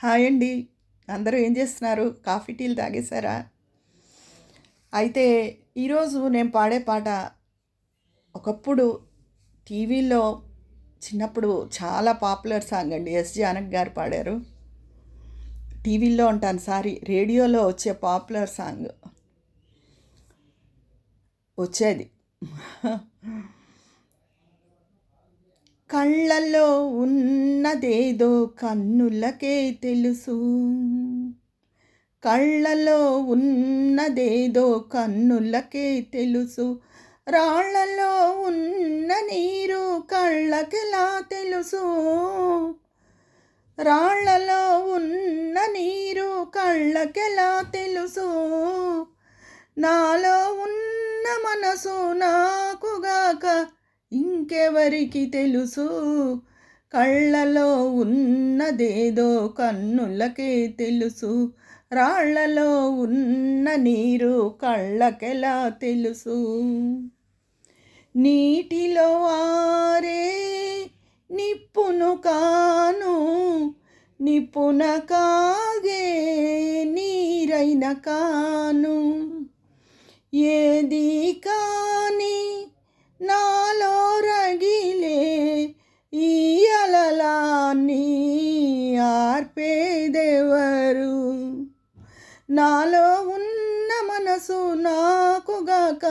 Hi అండి. అందరూ ఏం చేస్తున్నారు? కాఫీ, టీలు తాగేశారా? అయితే ఈరోజు నేను పాడే పాట ఒకప్పుడు టీవీలో చిన్నప్పుడు చాలా పాపులర్ సాంగ్ అండి. ఎస్. జానకి గారు పాడారు. టీవీలో అంటాను సారీ, రేడియోలో వచ్చే పాపులర్ సాంగ్ వచ్చేది. కళ్ళల్లో ఉన్నదేదో కన్నులకే తెలుసు, కళ్ళలో ఉన్నదేదో కన్నులకే తెలుసు, రాళ్లలో ఉన్న నీరు కళ్ళకెలా తెలుసు, రాళ్లలో ఉన్న నీరు కళ్ళకెలా తెలుసు, నాలో ఉన్న మనసు నాకుగాక ఇంకెవరికి తెలుసు, కళ్ళలో ఉన్నదేదో కన్నులకే తెలుసు, రాళ్లలో ఉన్న నీరు కళ్ళకెలా తెలుసు, నీటిలో ఆరే నిప్పును కాను, నిప్పున కాగే నీరైన కాను, ఏది కాని నాలో రగిలే ఈ అలలాన్ని ఆర్పేదెవరు, నాలో ఉన్న మనసు నాకుగాక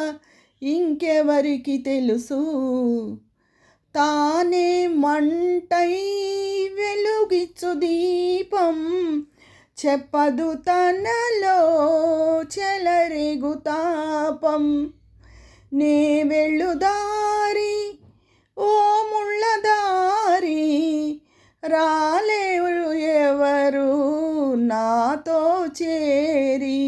ఇంకెవరికి తెలుసు, తానే మంటై వెలుగిచ్చు దీపం చెప్పదు తనలో చెలరేగు తాపం, నే వెళ్ళుదారి ఓ ముళ్ళదారి రాలేరు ఎవరు నాతో చేరి,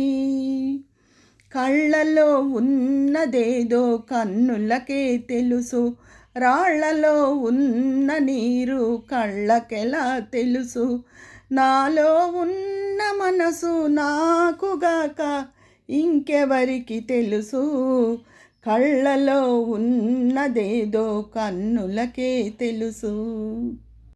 కళ్ళలో ఉన్నదేదో కన్నులకే తెలుసు, రాళ్లలో ఉన్న నీరు కళ్ళకెలా తెలుసు, నాలో ఉన్న మనసు నాకుగాక ఇంకెవరికి తెలుసు, కళ్ళలో ఉన్నదేదో కన్నులకే తెలుసు.